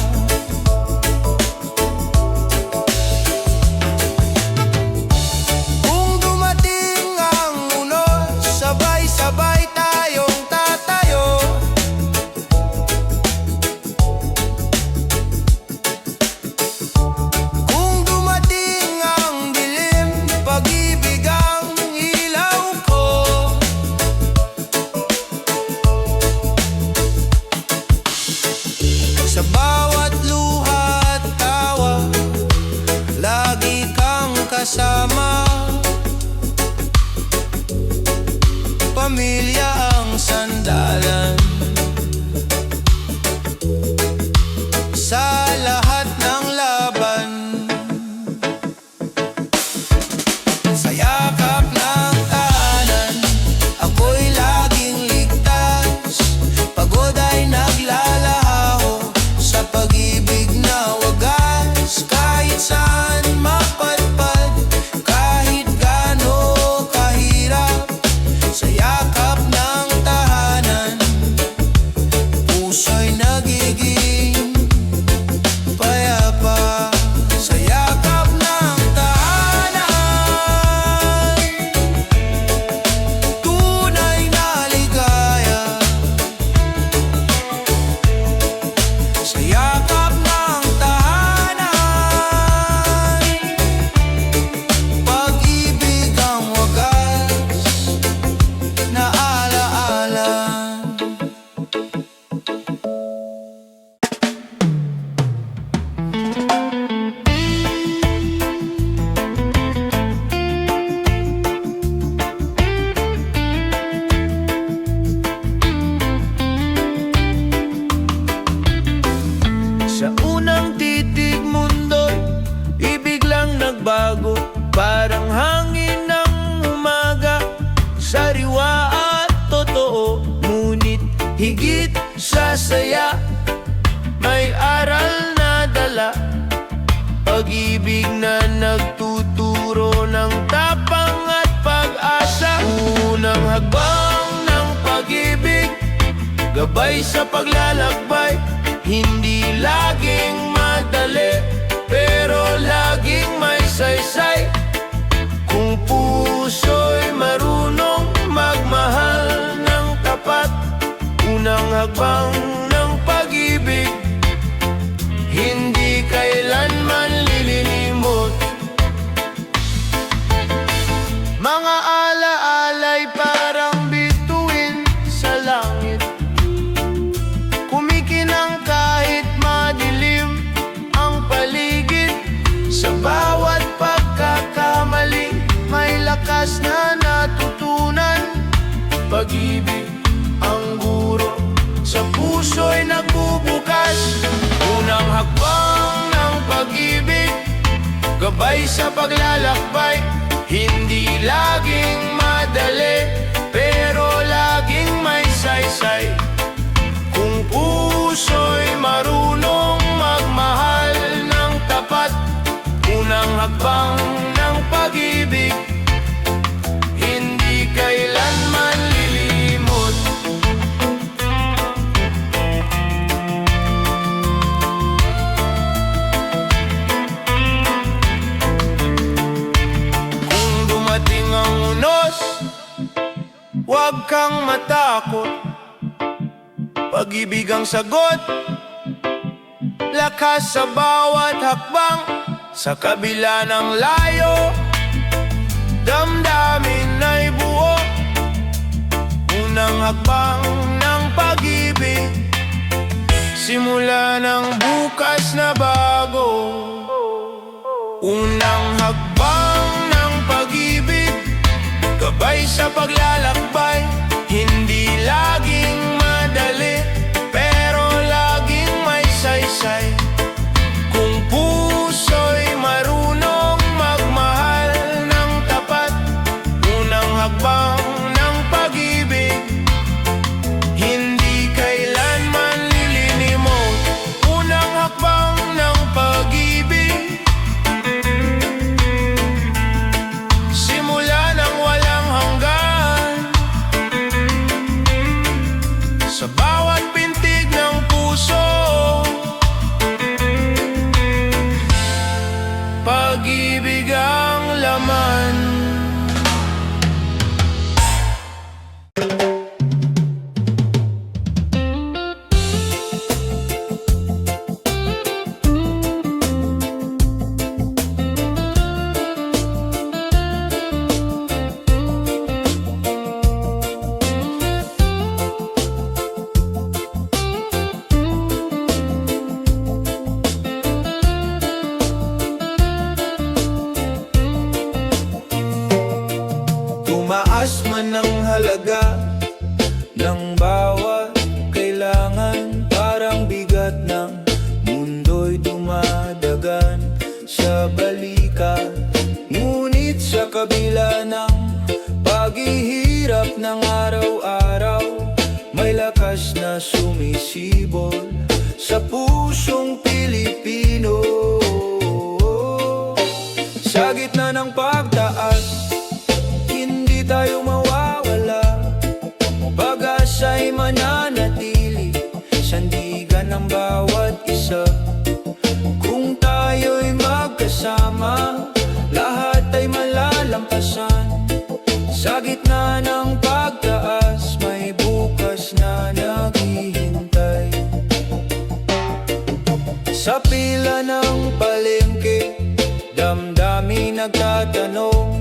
Kung dumating ang unos, sabay-sabay tayong tatayo. Kung dumating ang dilim, pag-ibig ang ilaw ko. Sa bawat luha at tawa, lagi kang kasama. Pamilya ang sandalan sa lahat ng laban. Sa yakap ng tahanan, ako'y laging ligtas. Pagod ay naglalaho sa pag-ibig na wagas. Kahit saan mapadpad, kahit gaano kahirap, sa yakap ng tahanan, puso'y nagiging payapa. Sa yakap ng tahanan, tunay na ligaya. Sa yakap ng tahanan, pag-ibig ang wagas na alaala. Sa unang titig mundo'y ibiglang nagbago. Parang hangin ng umaga, sariwa at totoo. Ngunit higit sa saya, may aral na dala. Pag-ibig na nagtuturo ng tapang at pag-asa. Unang hakbang ng pag-ibig, gabay sa paglalakbay. Hindi laging madali, pero laging may saysay. Kung puso'y marunong magmahal ng tapat, unang hakbang ng pag-ibig, hindi kailanman lililimot. Mga alaala'y parang bituin sa langit, kumikinang kahit madilim ang paligid. Sa bawat pagkakamali, may lakas na natutunan. Pag-ibig ang guro, sa puso'y nagbubukas. Unang hakbang ng pag-ibig, gabay sa paglalakbay. Hindi laging madali, pero puso'y marunong magmahal ng tapat, unang hakbang ng pag-ibig, hindi kailanman lilimot. Kung dumating ang unos, huwag kang matakot. Pag-ibig ang sagot, lakas sa bawat hakbang. Sa kabila ng layo, damdamin ay buo. Unang hakbang ng pag-ibig, simula ng bukas na bago. Unang hakbang ng pag-ibig, gabay sa paglalakbay. Hindi laging madali, pero laging may saysay. Kung puso'y marunong magmahal ng tapat, unang hakbang ng pag-ibig, hindi kailanman lilinimot. Unang hakbang ng pag-ibig, simula ng walang hanggan. Sa bawat pintig ng puso, pag-ibig ang laman. Tumaas man ang halaga ng bawat kailangan, parang bigat ng mundo'y dumadagan sa balikat. Ngunit sa kabila ng paghihirap ng araw-araw, may lakas na sumisibol sa pusong Pilipino. Sa gitna ng pagtaas, hindi tayo mawawala. Pag-asa'y mananatili, sandigan ng bawat isa. Kung tayo'y magkasama, lahat ay malalampasan. Sa gitna ng pagtaas, may bukas na naghihintay. Sa pila ng palengke, damdamin nagtatanong,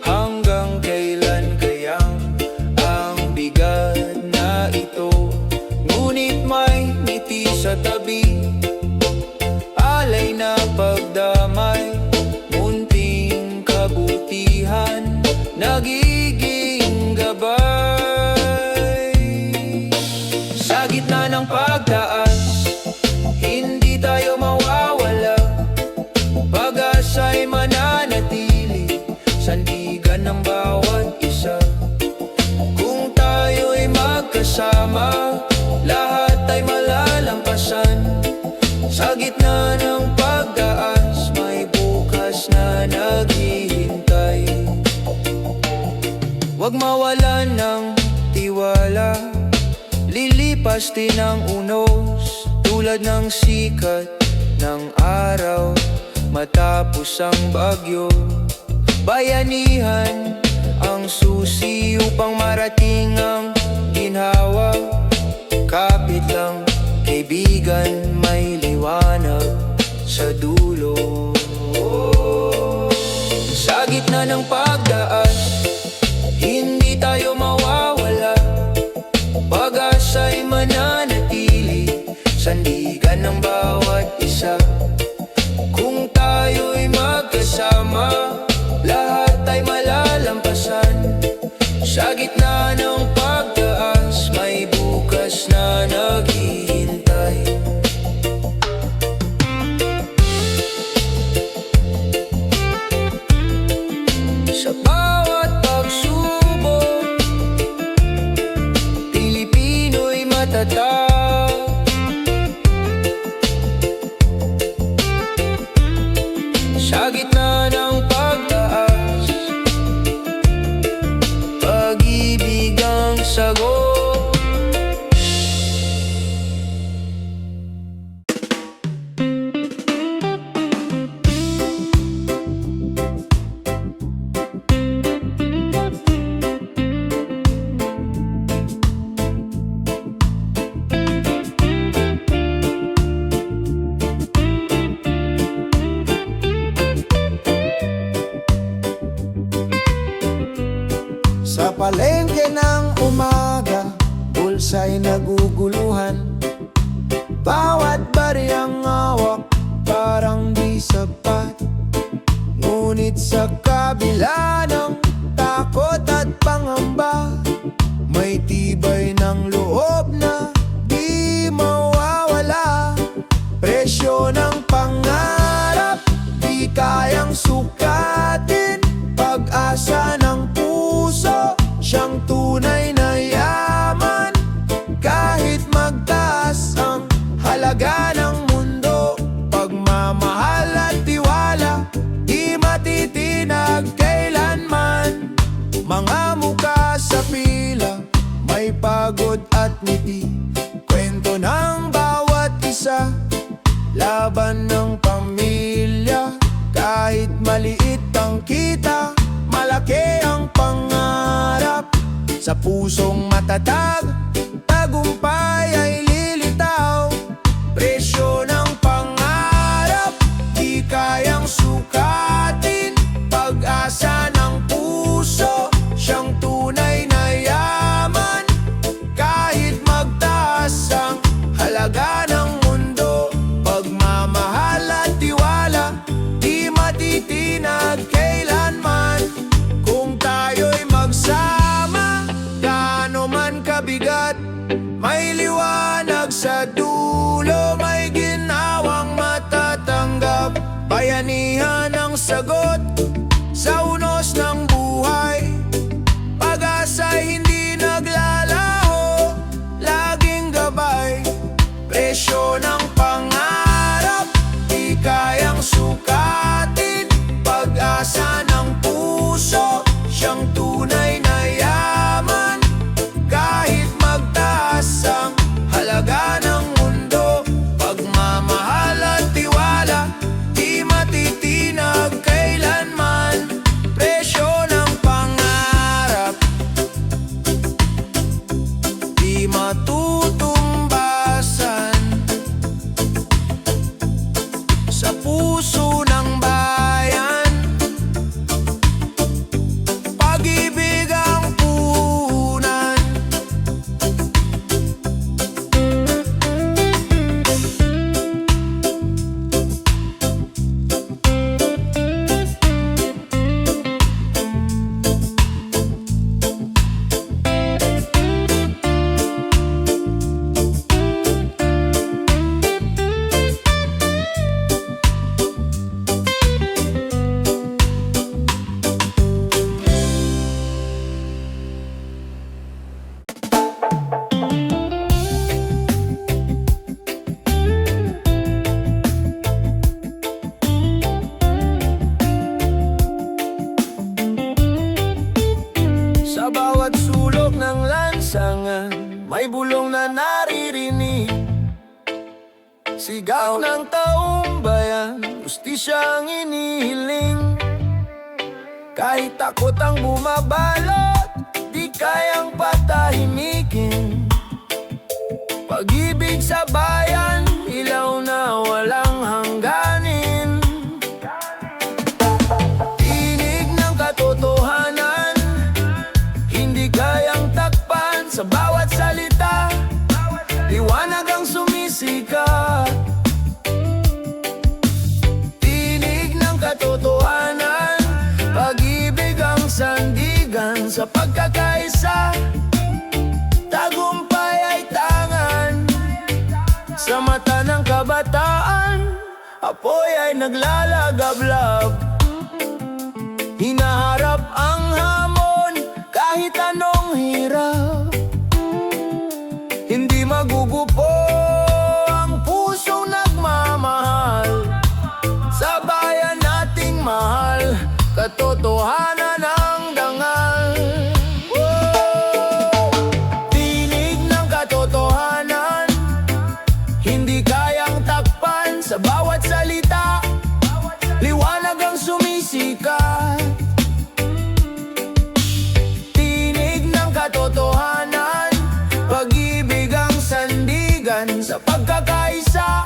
hanggang kailan kayang ang bigat na ito? Ngunit may ngiti sa tabi, alay na pagdamay, munting kabutihan, nagiging gabay. Sa gitna ng pagtaas, hindi tayo mawawala. Pag-asa'y mananatili, sandigan ng bawat isa. Kung tayo'y magkasama, lahat ay malalampasan. Sa gitna ng pagtaas, may bukas na naghihintay. Huwag mawalan ng tiwala, lilipas din ang unos, tulad ng sikat ng araw matapos ang bagyo. Bayanihan ang susi upang marating ang ginhawa. Kapit lang, kaibigan, may liwanag sa dulo. Sa gitna ng pagdaas, hindi tayo mawawala. Pag-asa'y mananatili, sandigan ng bawat isa. Kung tayo'y magkasama, lahat ay malalampasan. Sa gitna ng pagtaas, may bukas na naghihintay. Sa bawat pagsubok, Pilipino'y matatag. ay naguguluhan. Bawat bariyang hawak parang di sapat. Ngunit sa kabila ng takot at pangamba, may tibay ng loob na di mawawala. Presyo ng pangarap, di kayang sukatin. Pag-asa ng puso, siyang tunay na yaman. Kahit magtaas ang halaga ng mundo, pagmamahal at tiwala, di matitinag kailanman. Mga muka sa pila, may pagod at ngiti. Kwento ng bawat isa, laban ng pamilya. Kahit maliit ang kita, malaki ang pangarap. Sa pusong matatag, tagumpay ay lilitaw. Presyo ng pangarap, di kayang sukatin. Pag-asa ng puso, siyang tunay na yaman. Kahit magtaas ang halaga ng mundo, pagmamahal at tiwala, di matitinag kailanman. Kung tayo'y magsama, gaano man kabigat, may liwanag sa dulo, may ginawang matatanggap. Bayanihan ang sagot sa unos ng buhay. Pag-asa'y hindi naglalaho, laging gabay. Presyo ng pangarap, di kayang sukatin. Pag-asa ng puso, siyang tunay na yaman. Kahit magtaas ang halaga ng mundo, pagmamahal at tiwala, di matitinag kailanman. Presyo ng pangarap, di matutumbasan. Sa puso ng bayan, pag-ibig ang puhunan. Sa bawat sulok ng lansangan, may bulong na naririnig. Sigaw ng taong bayan, hustisyang inihiling. Kahit takot ang bumabalot, di kayang patahimikin. Pag-ibig sa bayan, ilaw na walang hangganin. Tinig ng katotohanan, hindi kayang takpan. Sa bawat salita, liwanag ang sumisikat. Tinig ng katotohanan, pag-ibig ang sandigan. Sa pagkakaisa, tagumpay ay tangan. Sa mata ng kabataan, apoy ay naglalagablab. Hinaharap ang hamon, kahit anong hirap. Hindi magugupo ang pusong nagmamahal. Sa bayan nating mahal, katotohanan ang dangal. Tinig ng katotohanan, hindi kayang takpan. Sa bawat salita, liwanag ang sumisikat. Tinig ng katotohanan, pag-ibig ang sandigan. Sa pagkakaisa,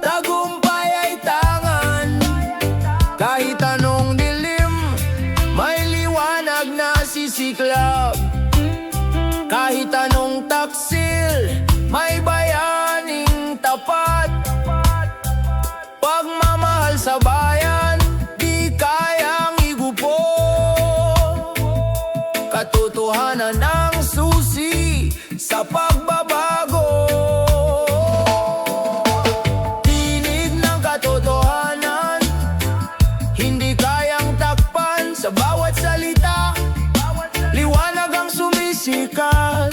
tagumpay ay tangan. Kahit anong dilim, may liwanag na sisiklab. Kahit anong katotohanan ang susi sa pagbabago. Tinig ng katotohanan, hindi kayang takpan sa bawat salita. Liwanag ang sumisikat.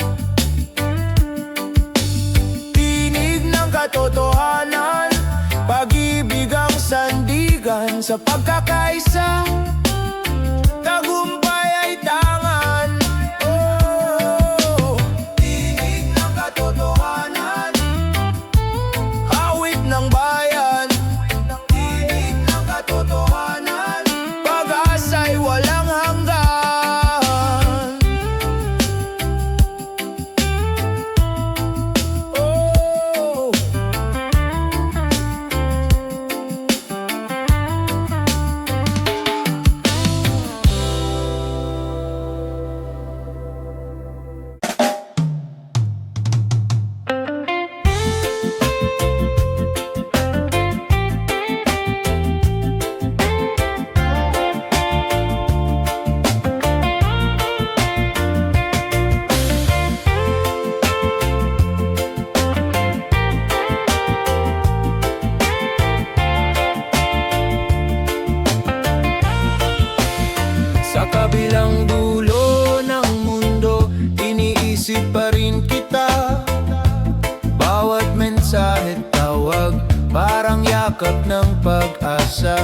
Tinig ng katotohanan, pag-ibig ang sandigan sa pagkakaisa. Tagumpay ay tangan. Oh, tinig ng katotohanan, awit ng bayan. Tinig ng katotohanan, pag-asa'y walang hanggan. Oh, sa kabilang dulo ng mundo, iniisip pa rin kita. Bawat mensahe tawag, parang yakap ng pag-asa.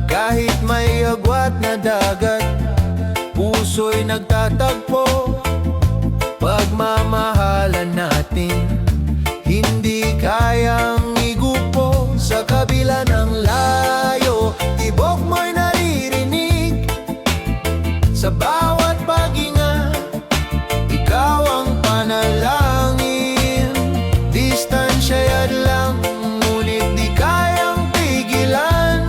Kahit may agwat na dagat, puso'y nagtatagpo. Pagmamahalan natin, hindi kayang igupo. Sa kabila ng layo, tibok mo'y naririnig. Sa bawat paghinga, ikaw ang panalangin. Distansya'y hadlang, ngunit di kayang pigilan.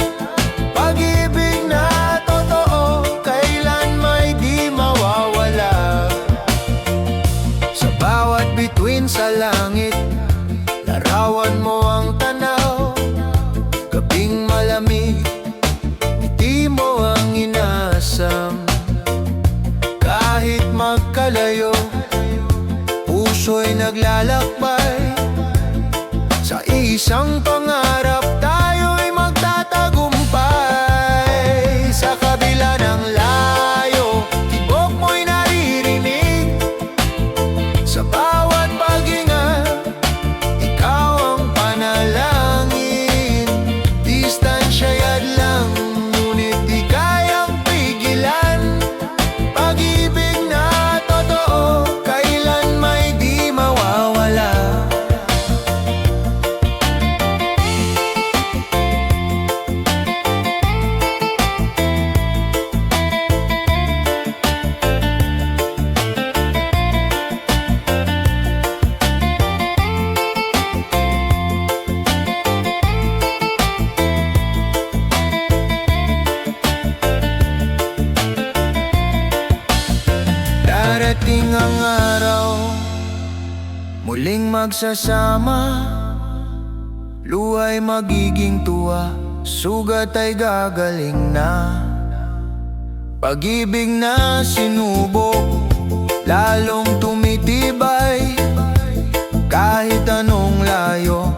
Pag-ibig na totoo, kailan may di mawawala. Sa bawat bituin sa langit, larawan mo ang tanaw. Gabing malamig, ngiti mo ang inasam. Kahit magkalayo, puso'y naglalakbay. Sa isang pangarap, tayo'y magtatagumpay. Sa kabila ng layo, tibok mo'y naririnig. Sa bawat paghinga, ikaw ang panalangin. Distansya'y hadlang, ngunit di kayang pigilan. Pag-ibig na totoo, kailan may di mawawala. Darating ang araw, muling magsasama. Luha'y magiging tuwa, sugat ay gagaling na. Pag-ibig na sinubok, lalong tumitibay. Kahit anong layo,